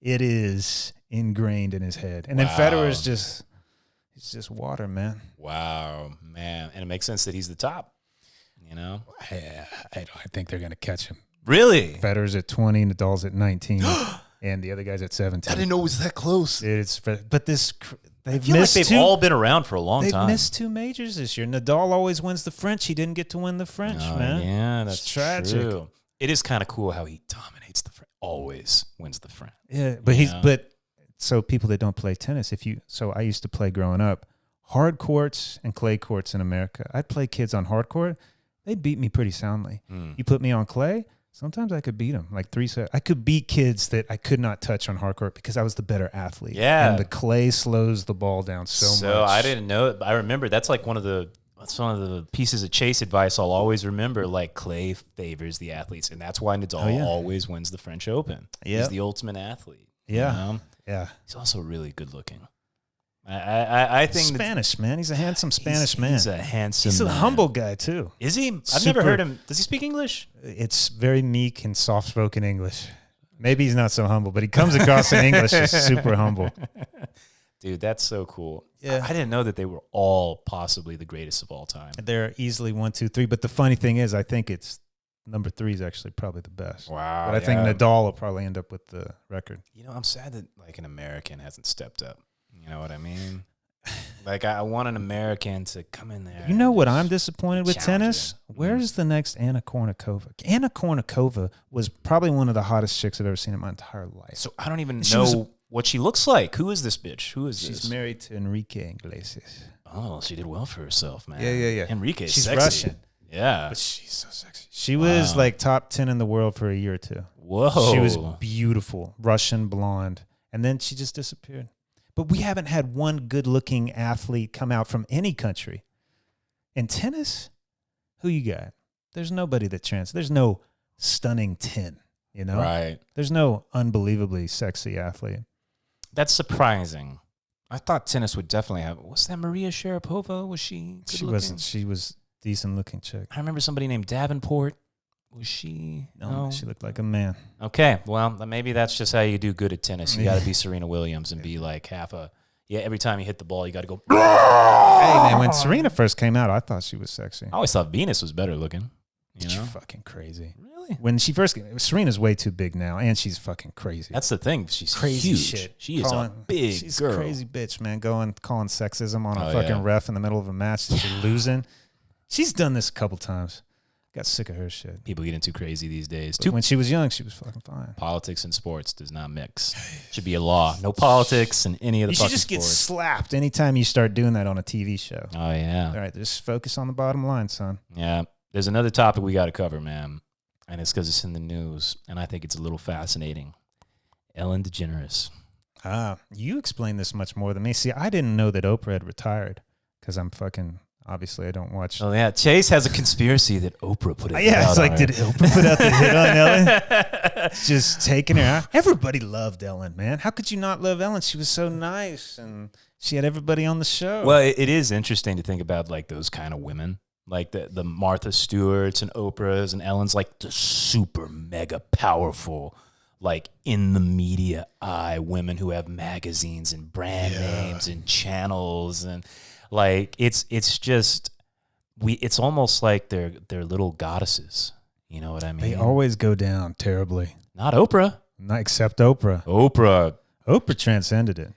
it is ingrained in his head. And then Federer's he's just water, man. Wow, man. And it makes sense that he's the top. You know, I think they're going to catch him. Really? Federer's at 20, Nadal's at 19, and the other guy's at 17. I didn't know it was that close. But they've all been around for a long time. They've missed 2 majors this year. Nadal always wins the French. He didn't get to win the French, man. Yeah, that's it's tragic. True. It is kind of cool how he dominates the French. Always wins the French. Yeah, but so people that don't play tennis, so I used to play growing up, hard courts and clay courts in America. I'd play kids on hard court. They'd beat me pretty soundly. You put me on clay, sometimes I could beat them like 3 sets. I could beat kids that I could not touch on hard court because I was the better athlete. Yeah. And the clay slows the ball down so much. So I didn't know it. I remember that's one of the pieces of chase advice I'll always remember. Like, clay favors the athletes, and that's why Nadal always wins the French Open. Yeah. He's the ultimate athlete. Yeah. You know? Yeah. He's also really good looking. I think Spanish, man. He's a handsome Spanish man. He's a handsome He's a man. humble guy, too. Is he? I've never heard him. Does he speak English? It's very meek and soft-spoken English. Maybe he's not so humble, but he comes across in English as super humble. Dude, that's so cool. Yeah. I didn't know that they were all possibly the greatest of all time. They're easily 1, 2, 3. But the funny thing is, I think it's number 3 is actually probably the best. Wow. But I think Nadal will probably end up with the record. You know, I'm sad that like an American hasn't stepped up. You know what I mean? Like, I want an American to come in there. You know what I'm disappointed with tennis? it. Where's the next Anna Kournikova? Anna Kournikova was probably one of the hottest chicks I've ever seen in my entire life. So I don't even know what she looks like. Who is this bitch? Who is this? She's married to Enrique Iglesias. Oh, she did well for herself, man. Yeah. Enrique's She's sexy. Russian. Yeah. But she's so sexy. She was like top 10 in the world for a year or 2. Whoa. She was beautiful, Russian blonde. And then she just disappeared. But we haven't had one good-looking athlete come out from any country. In tennis, who you got? There's nobody that there's no stunning 10, you know? Right. There's no unbelievably sexy athlete. That's surprising. I thought tennis would definitely have. Was that Maria Sharapova? Was she good looking? Wasn't. She was decent-looking chick. I remember somebody named Davenport. Was she? No, she looked like a man. Okay, well, maybe that's just how you do good at tennis. You got to be Serena Williams and be like every time you hit the ball, you got to go. Hey, man, when Serena first came out, I thought she was sexy. I always thought Venus was better looking. You know? You're fucking crazy. Really? When she first came, Serena's way too big now, and she's fucking crazy. That's the thing. She's crazy huge. shit. She is a big she's girl. She's a crazy bitch, man. Calling sexism on a Oh, fucking yeah. ref in the middle of a match that you're losing. She's done this a couple times. Got sick of her shit. People getting too crazy these days. When she was young, she was fucking fine. Politics and sports does not mix. Should be a law. No politics in any of the You fucking should just get sports. slapped anytime you start doing that on a TV show. Oh, yeah. All right, just focus on the bottom line, son. Yeah. There's another topic we got to cover, man. And it's because it's in the news. And I think it's a little fascinating. Ellen DeGeneres. You explain this much more than me. See, I didn't know that Oprah had retired because I'm fucking... Obviously, I don't watch. Oh, yeah. Chase has a conspiracy that Oprah put it Yeah, it's out like, on did her. Oprah put out the hit on Ellen? Just taking her out. Everybody loved Ellen, man. How could you not love Ellen? She was so nice, and she had everybody on the show. Well, it is interesting to think about like those kind of women, like the Martha Stewarts and Oprahs and Ellen's, like the super mega powerful, like in the media eye women who have magazines and brand names and channels and. Like it's just it's almost like they're little goddesses. You know what I mean? They always go down terribly. Not Oprah. Not except Oprah. Oprah Transcended it.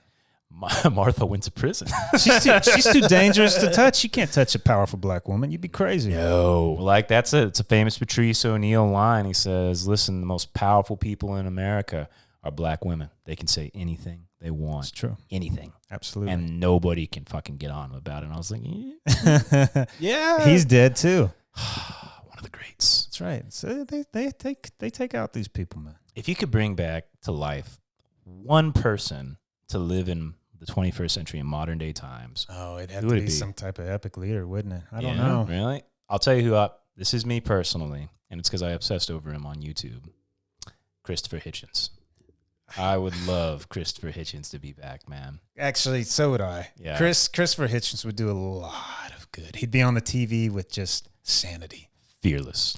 Martha went to prison. She's too dangerous to touch. You can't touch a powerful black woman. You'd be crazy. No, like it's a famous Patrice O'Neill line. He says, "Listen, the most powerful people in America are black women. They can say anything they want. It's true. Anything. Absolutely. And nobody can fucking get on about it." And I was like, yeah. Yeah. He's dead too. One of the greats. That's right. So they take out these people, man. If you could bring back to life one person to live in the 21st century in modern day times. Oh, it'd have who to would it be be? some type of epic leader, wouldn't it? I don't Yeah, know. Really? I'll tell you who this is me personally, and it's because I obsessed over him on YouTube. Christopher Hitchens. I would love Christopher Hitchens to be back, man. Actually, so would I. Yeah. Christopher Hitchens would do a lot of good. He'd be on the TV with just sanity. Fearless.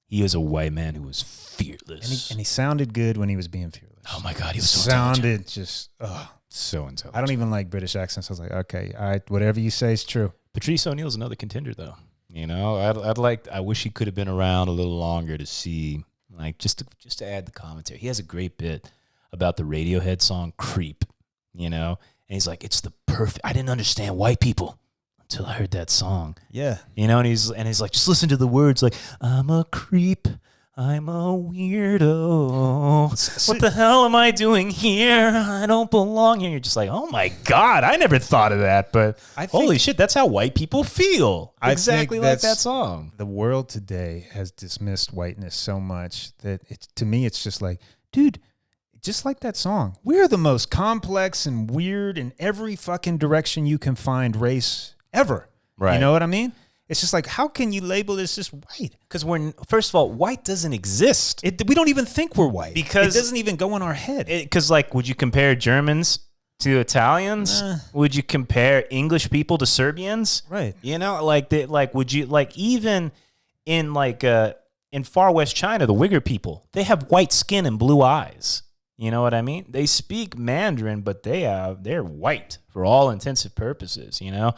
He was a white man who was fearless. And he sounded good when he was being fearless. Oh my God, he was so intelligent. sounded just, So intelligent. I don't even like British accents. I was like, okay, all right, whatever you say is true. Patrice O'Neill's another contender, though. You know, I wish he could have been around a little longer to see, like, just to add the commentary. He has a great bit about the Radiohead song "Creep," you know, and he's like, "It's the perfect." I didn't understand white people until I heard that song. Yeah, you know, and he's like, just listen to the words, like, "I'm a creep. I'm a weirdo. What the hell am I doing here? I don't belong here." You're just like, oh my God, I never thought of that. But holy shit, that's how white people feel. Exactly like that song. The world today has dismissed whiteness so much that to me, it's just like, dude, just like that song. We're the most complex and weird in every fucking direction you can find race ever. Right. You know what I mean? It's just like, how can you label this just white? Because first of all, white doesn't exist. We don't even think we're white. Because it doesn't even go in our head. Because, like, would you compare Germans to Italians? Would you compare English people to Serbians? Right. You know, would you, like, even in, like, in far west China, the Uyghur people, they have white skin and blue eyes. You know what I mean? They speak Mandarin, but they're white for all intensive purposes, you know?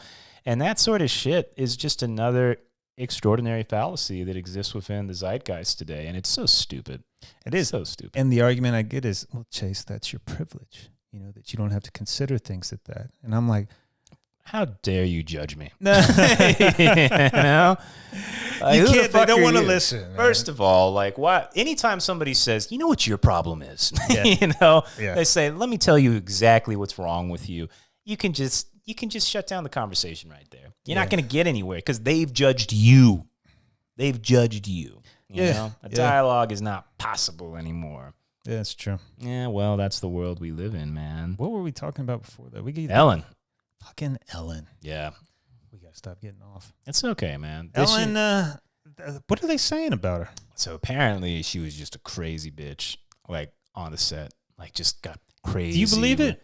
And that sort of shit is just another extraordinary fallacy that exists within the zeitgeist today. And it's so stupid. It is. So stupid. And the argument I get is, well, Chase, that's your privilege. You know, that you don't have to consider things like that. And I'm like, how dare you judge me? No. You know? You can't, they don't want to listen. Man. First of all, like, why? Anytime somebody says, you know what your problem is, Yeah. you know, Yeah. they say, let me tell you exactly what's wrong with you. You can just shut down the conversation right there. You're not going to get anywhere because they've judged you. They've judged you. You know? A dialogue is not possible anymore. Yeah, that's true. Yeah, well, that's the world we live in, man. What were we talking about before that? Ellen. Fucking Ellen. Yeah. We got to stop getting off. It's okay, man. Ellen, what are they saying about her? So apparently she was just a crazy bitch, like, on the set. Like, just got crazy. Do you believe it?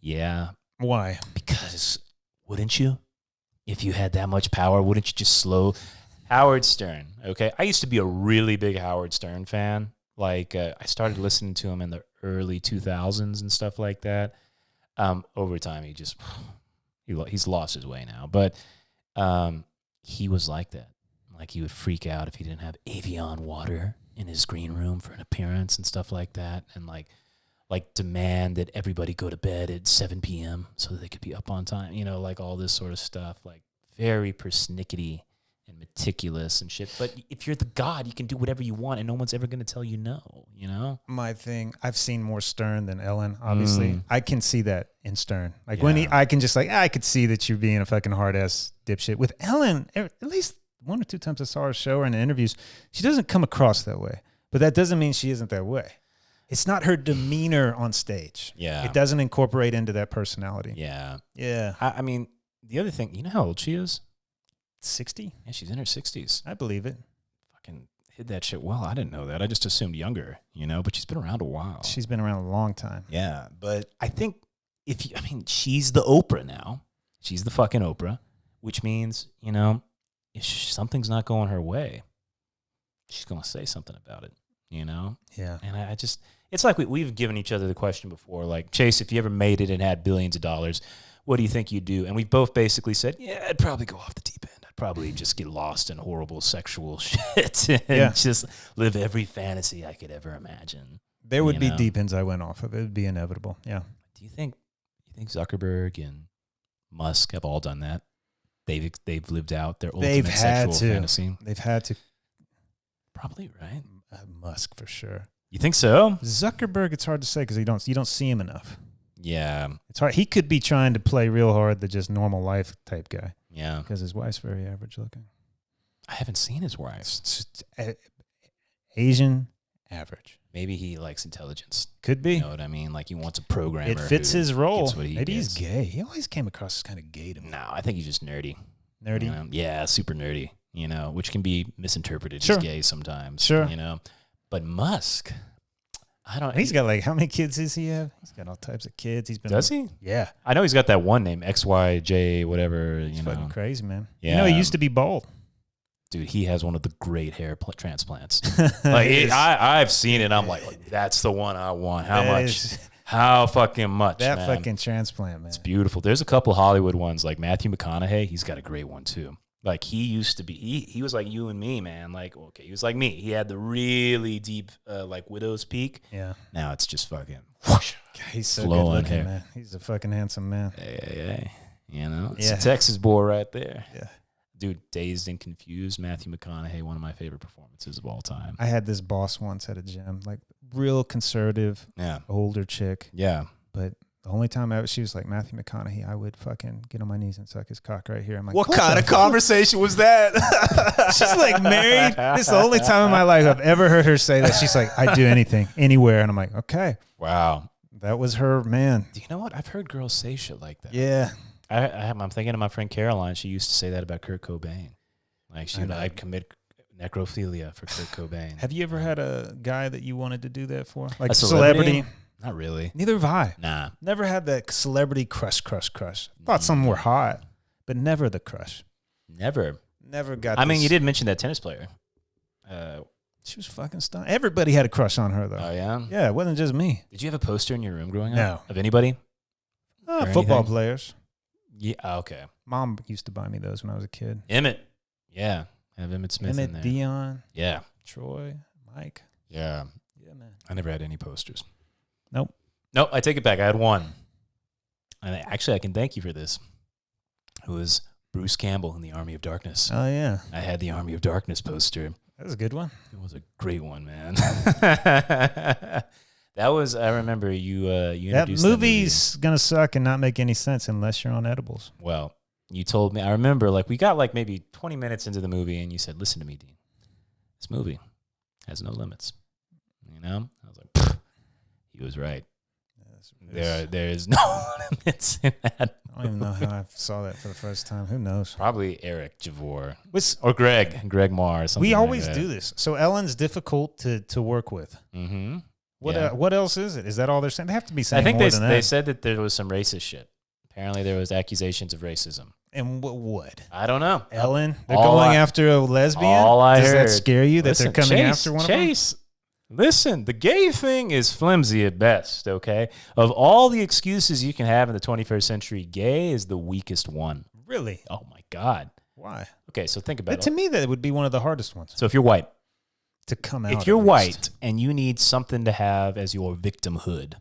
Yeah. Why? Because wouldn't you? If you had that much power, wouldn't you just slow? Howard Stern, okay? I used to be a really big Howard Stern fan. Like, I started listening to him in the early 2000s and stuff like that. Over time, he's lost his way now. But he was like that. Like, he would freak out if he didn't have Evian water in his green room for an appearance and stuff like that. And, like demand that everybody go to bed at 7 p.m. so that they could be up on time, you know, like all this sort of stuff, like very persnickety and meticulous and shit. But if you're the god, you can do whatever you want and no one's ever going to tell you no, you know? My thing, I've seen more Stern than Ellen, obviously. I can see that in Stern. Like when I can just like, I could see that you're being a fucking hard ass dipshit. With Ellen, at least 1 or 2 times I saw her show or in the interviews, she doesn't come across that way. But that doesn't mean she isn't that way. It's not her demeanor on stage. Yeah. It doesn't incorporate into that personality. Yeah. Yeah. I mean, the other thing, you know how old she is? 60? Yeah, she's in her 60s. I believe it. Fucking hid that shit well. I didn't know that. I just assumed younger, you know, but she's been around a while. She's been around a long time. Yeah, but I think she's the Oprah now. She's the fucking Oprah, which means, you know, if something's not going her way, she's going to say something about it, you know? Yeah. And I just, it's like we've given each other the question before, like, Chase, if you ever made it and had billions of dollars, what do you think you'd do? And we've both basically said, yeah, I'd probably go off the deep end. I'd probably just get lost in horrible sexual shit and just live every fantasy I could ever imagine. There would be deep ends I went off of. It would be inevitable. Yeah. Do you think think Zuckerberg and Musk have all done that. They've lived out their They've ultimate had sexual to. fantasy. They've had to. Probably, right? Musk for sure. You think so? Zuckerberg, it's hard to say because you don't see him enough. Yeah. It's hard. He could be trying to play real hard the just normal life type guy Yeah. because his wife's very average looking. I haven't seen his wife. Asian average. Maybe he likes intelligence. Could be. You know what I mean? Like he wants a programmer. It fits who his role. gets what he Maybe he's gets. gay. He always came across as kind of gay to me. No, I think he's just nerdy. Nerdy. You know? Yeah, super nerdy. You know, which can be misinterpreted Sure. as gay sometimes. Sure. You know, but Musk, I don't. He's got like, how many kids does he have? He's got all types of kids. He's been. Does he? Yeah. I know he's got that one name, XYJ, whatever. He's You fucking know, crazy, man. Yeah. You know, he used to be bald. dude, he has one of the great hair transplants. Like I've seen it. I'm like, that's the one I want. How That much? is- How fucking much? That man? fucking transplant, man. It's beautiful. There's a couple Hollywood ones like Matthew McConaughey. He's got a great one too. Like he used to be, he was like you and me, man. Like, okay, he was like me. He had the really deep, like widow's peak. Yeah. Now it's just fucking whoosh. He's so Flowing good looking, hair. man. He's a fucking handsome man. Hey. You know, it's Yeah. a Texas boy right there. Yeah. Dude, Dazed and Confused, Matthew McConaughey, one of my favorite performances of all time. I had this boss once at a gym, like real conservative, Yeah. older chick. Yeah. But the only time she was like, Matthew McConaughey, I would fucking get on my knees and suck his cock right here. I'm like, What kind of conversation was that? She's like married. This is the only time in my life I've ever heard her say that. She's like, I'd do anything, anywhere. And I'm like, okay. Wow. That was her man. Do you know what? I've heard girls say shit like that. Yeah. I'm thinking of my friend Caroline. She used to say that about Kurt Cobain. Like I'd commit necrophilia for Kurt Cobain. Have you ever had a guy that you wanted to do that for? Like A a celebrity? Not really. Neither have I. Nah. Never had that celebrity crush. Thought some were hot, but never the crush. Never. Never got I mean, this- you did mention that tennis player. She was fucking stunning. Everybody had a crush on her, though. Oh, yeah? Yeah, it wasn't just me. Did you have a poster in your room growing No. up? Of anybody? Or Football anything? players. Yeah. Okay. Mom used to buy me those when I was a kid. Emmett. Yeah. Have Emmett Smith in Emmett, there. Dion, Yeah. Troy, Mike. Yeah. Yeah, man. I never had any posters. Nope. Nope. I take it back. I had one. And actually, I can thank you for this. It was Bruce Campbell in the Army of Darkness. Oh, yeah. I had the Army of Darkness poster. That was a good one. It was a great one, man. That was, I remember you That introduced movie's going to suck and not make any sense unless you're on edibles. Well, you told me, I remember, like, we got like maybe 20 minutes into the movie and you said, listen to me, Dean. This movie has no limits. You know? I was like, pfft. He was right. There is no limits in that. I don't even know how I saw that for the first time. Who knows? Probably Eric Javor. Or Greg Marr. We always do this. So Ellen's difficult to work with. Mm-hmm. What else is it? Is that all they're saying? They have to be saying I think more than that. they said that there was some racist shit. Apparently there was accusations of racism. And what? I don't know. Ellen? They're All going I- after a lesbian? all I Does that heard- scare you that Listen, they're coming Chase, after one of them? Chase, listen, the gay thing is flimsy at best, okay? Of all the excuses you can have in the 21st century, gay is the weakest one. Really? Oh, my God. Why? Okay, so think about But it. to me, that would be one of the hardest ones So if you're white, to come out. if you're at white least. and you need something to have as your victimhood,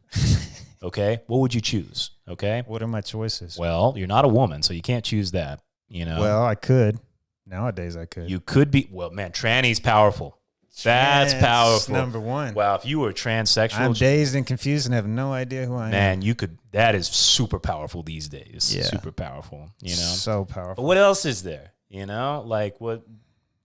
okay, what would you choose, okay? What are my choices? Well, you're not a woman, so you can't choose that, you know? Well, I could. Nowadays, I could. You could be, well, man, tranny's powerful. That's powerful. Number one. Wow, if you were transsexual, I'm dazed and confused and have no idea who I am. man, you could, that is super powerful these days. Yeah. Super powerful, you know? So But powerful. what else is there? You know, like what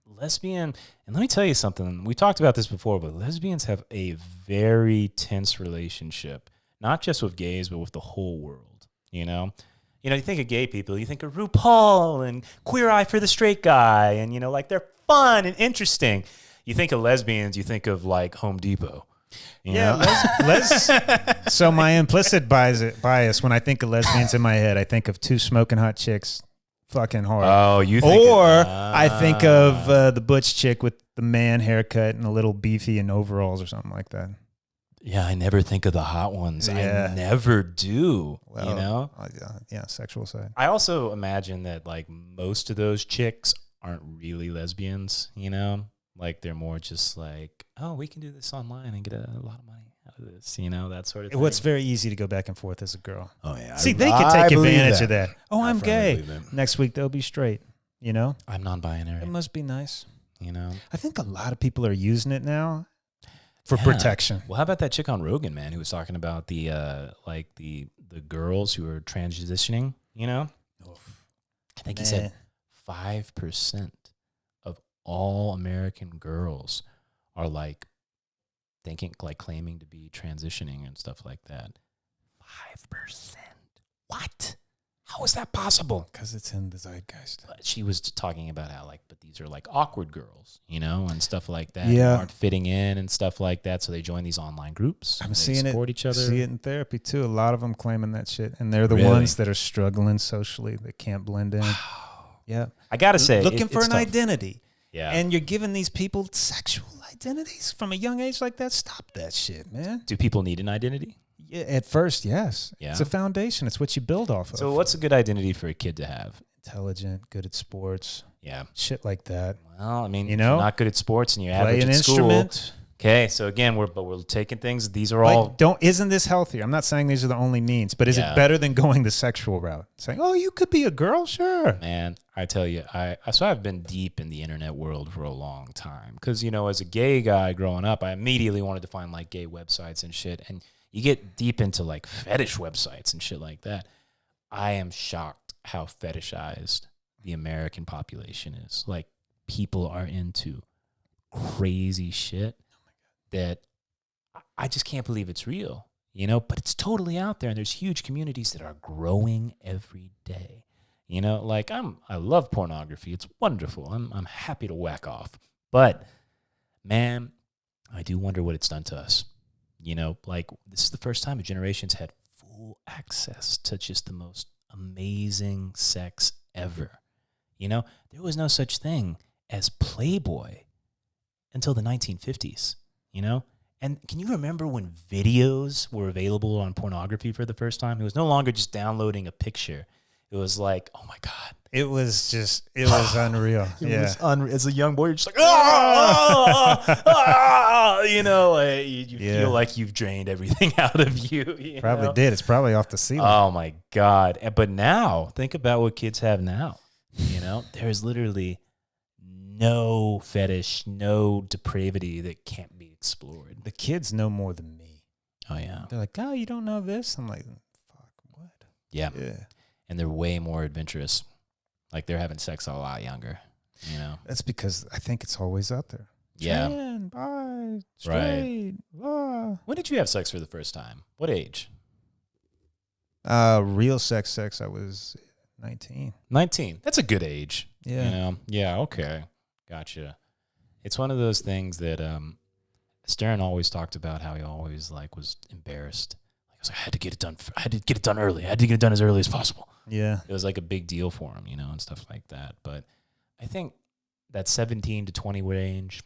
lesbian, and let me tell you something. We talked about this before, but lesbians have a very tense relationship, not just with gays, but with the whole world. You know, you think of gay people, you think of RuPaul and Queer Eye for the Straight Guy, and like they're fun and interesting. You think of lesbians, you think of like Home Depot. You know? So my implicit bias when I think of lesbians in my head, I think of two smoking hot chicks fucking hard. Oh, you think I think of the Butch Chick with the man haircut and a little beefy in overalls or something like that. Yeah, I never think of the hot ones. Yeah. I never do. Well, you know? Yeah, sexual side. I also imagine that like most of those chicks aren't really lesbians, Like they're more just like, oh, we can do this online and get a lot of money out of this? You know, that sort of thing. Well, it's very easy to go back and forth as a girl. Oh yeah. See, they can take believe advantage of that. Oh, I I'm firmly gay. believe it. Next week they'll be straight. You know, I'm non-binary. it must be nice. You know, I think a lot of people are using it now for Yeah. protection. Well, how about that chick on Rogan, man, who was talking about the the girls who are transitioning? You know, I think he said 5% of all American girls are like claiming to be transitioning and stuff like that. 5%. What? How is that possible? Because it's in the zeitgeist. But she was talking about how but these are like awkward girls, you know, and stuff like that. Yeah. Who aren't fitting in and stuff like that. So they join these online groups. I'm they seeing support each other. See it in therapy too. A lot of them claiming that shit, and they're the Really? ones that are struggling socially. That can't blend in. Yeah, I gotta say, looking for it's an tough. identity. Yeah. And you're giving these people sexual identities from a young age like that. Stop that shit, man. Do people need an identity? Yeah, at first, yes. Yeah. It's a foundation. It's what you build off of. So what's a good identity for a kid to have? Intelligent, good at sports, Yeah. shit like that. Well, I mean, You if know? you're not good at sports and you're Play average an at school. instrument. Okay, so again, we're taking things. These are all Isn't this healthier? I'm not saying these are the only means, but is Yeah. it better than going the sexual route? Saying, oh, you could be a girl, sure. Man, I tell you, so I've been deep in the internet world for a long time because, you know, as a gay guy growing up, I immediately wanted to find like gay websites and shit. And you get deep into like fetish websites and shit like that. I am shocked how fetishized the American population is. Like, people are into crazy shit that I just can't believe it's real, you know, but it's totally out there. And there's huge communities that are growing every day. You know, like I love pornography. It's wonderful. I'm happy to whack off. But man, I do wonder what it's done to us. You know, like this is the first time a generation's had full access to just the most amazing sex ever. You know, there was no such thing as Playboy until the 1950s, you know? And can you remember when videos were available on pornography for the first time? It was no longer just downloading a picture. It was like, oh my God. It was unreal. As a young boy, you're just like, you know, you feel like you've drained everything out of you. You Probably know? did. It's probably off the ceiling. Oh my God. But now, think about what kids have now. You know, there's literally no fetish, no depravity that can't be explored. The kids know more than me. Oh, yeah. They're like, oh, you don't know this? I'm like, fuck, what? Yeah. Yeah. And they're way more adventurous. Like, they're having sex a lot younger, you know? That's because I think it's always out there. Yeah. Trans, bi, straight, blah. When did you have sex for the first time? What age? Real sex, I was 19. 19. That's a good age. Yeah. You know? Yeah, okay. Gotcha. It's one of those things that Stern always talked about, how he always like was embarrassed. Like, I was like, I had to get it done. I had to get it done early. I had to get it done as early as possible. Yeah. It was like a big deal for him, you know, and stuff like that. But I think that 17 to 20 range,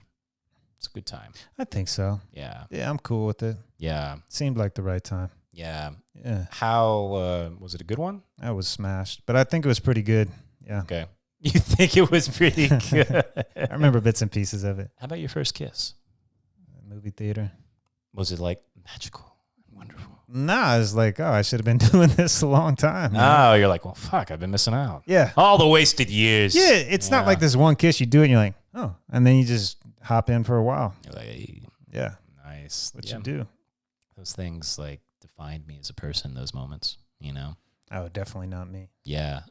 it's a good time. I think so. Yeah. Yeah, I'm cool with it. Yeah. Seemed like the right time. Yeah. Yeah. How was it a good one? I was smashed, but I think it was pretty good. Yeah. Okay. You think it was pretty good? I remember bits and pieces of it. How about your first kiss? Movie theater. Was it like magical and wonderful? Nah, it's like, oh, I should have been doing this a long time. Oh, you're like, well, fuck, I've been missing out. Yeah. All the wasted years. Yeah, it's not like this one kiss you do and you're like, oh, and then you just hop in for a while. You're like, hey, Yeah. nice. What Yeah. you do. Those things like defined me as a person, those moments, you know? Oh, definitely not me. Yeah.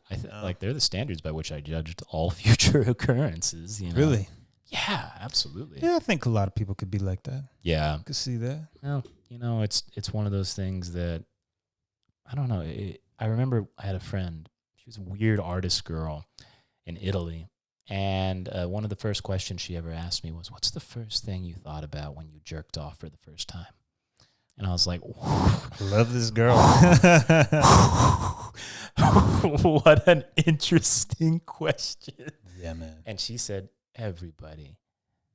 Like they're the standards by which I judged all future occurrences, you know? Really? Yeah, absolutely. Yeah, I think a lot of people could be like that. Yeah. I could see that. Well, you know, it's one of those things that, I don't know. I remember I had a friend. She was a weird artist girl in Italy. And one of the first questions she ever asked me was, what's the first thing you thought about when you jerked off for the first time? And I was like, Love this girl. what an interesting question. Yeah, man. And she said, everybody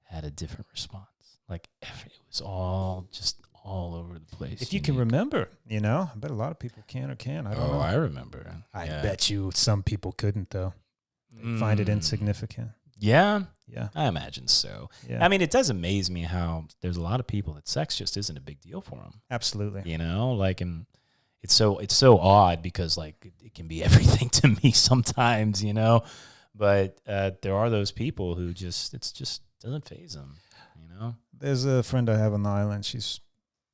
had a different response. Like, it was all just all over the place. If you can remember, you know, I bet a lot of people can or can't. I don't know. I remember. I Yeah. bet you some people couldn't, though. Find it insignificant. Yeah, Yeah. I imagine so. Yeah. I mean, it does amaze me how there's a lot of people that sex just isn't a big deal for them. Absolutely. You know, like, and it's so odd because like it can be everything to me sometimes, you know, but there are those people who just doesn't faze them, you know. There's a friend I have on the island. She's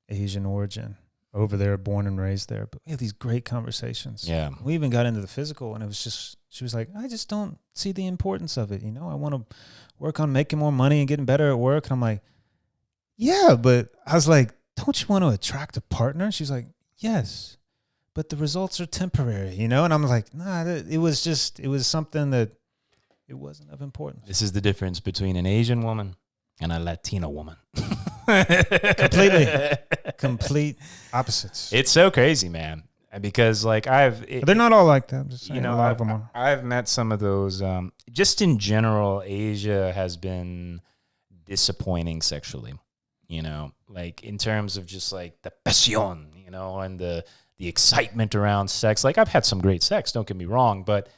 Asian origin, over there, born and raised there. But we have these great conversations. Yeah. We even got into the physical, and it was just, she was like, I just don't see the importance of it. You know, I want to work on making more money and getting better at work. And I'm like, yeah, but I was like, don't you want to attract a partner? She's like, yes, but the results are temporary, you know? And I'm like, nah, it was something that it wasn't of importance. This is the difference between an Asian woman and a Latino woman. Complete opposites. It's so crazy, man. Because like But they're not all like that. I'm just saying, you know, a lot of them are. I've met some of those. Just in general, Asia has been disappointing sexually. You know, like in terms of just like the pasión, you know, and the excitement around sex. Like I've had some great sex, don't get me wrong, but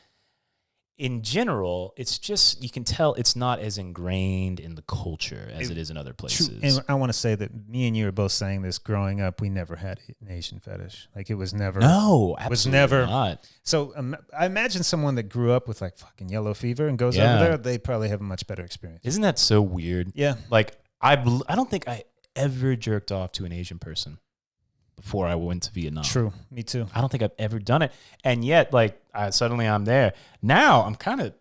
in general, it's just, you can tell it's not as ingrained in the culture as it is in other places. True. And I want to say that me and you are both saying this. Growing up, we never had an Asian fetish. Like it was never. No, was absolutely never. not. So I imagine someone that grew up with like fucking yellow fever and goes Yeah. over there, they probably have a much better experience. Isn't that so weird? Yeah. Like I don't think I ever jerked off to an Asian person before I went to Vietnam. True. Me too. I don't think I've ever done it. And yet, like, suddenly I'm there. Now I'm kind of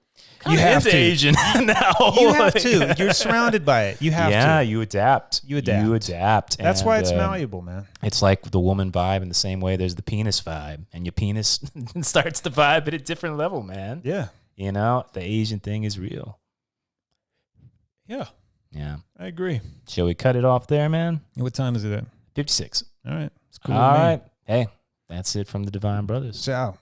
You have into to. Asian now. You have to. You're surrounded by it. You have Yeah, to. you adapt. You adapt. You adapt. That's why it's And, malleable, man. It's like the woman vibe in the same way there's the penis vibe. And your penis starts to vibe at a different level, man. Yeah. You know, the Asian thing is real. Yeah. Yeah. I agree. Shall we cut it off there, man? What time is it at? 56. All right. It's cool All with me. right. Hey, that's it from the Divine Brothers. Ciao.